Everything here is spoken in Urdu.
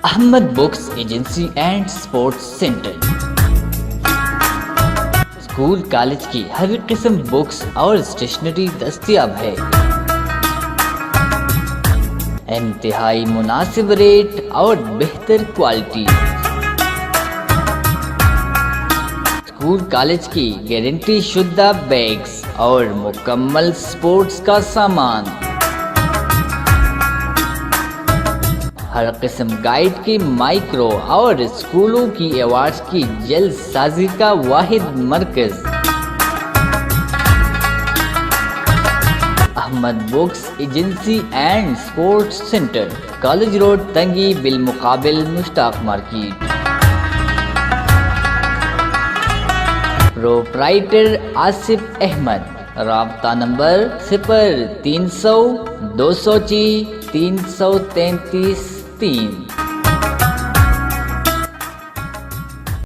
Ahmad books agency and sports centre school college کی ہر قسم بکس اور اسٹیشنری دستیاب ہے، انتہائی مناسب ریٹ اور بہتر کوالٹی۔ اسکول کالج کی گارنٹی شدہ بیگز اور مکمل سپورٹس کا سامان، ہر قسم گائیڈ کی مائکرو اور اسکولوں کی ایوارڈز کی جلد سازی کا واحد مرکز، Ahmad books agency and sports centre, college road, Tangi, بالمقابل مشتاق مارکیٹ۔ پروپرائٹر آصف احمد، رابطہ نمبر 0300 203 333 3۔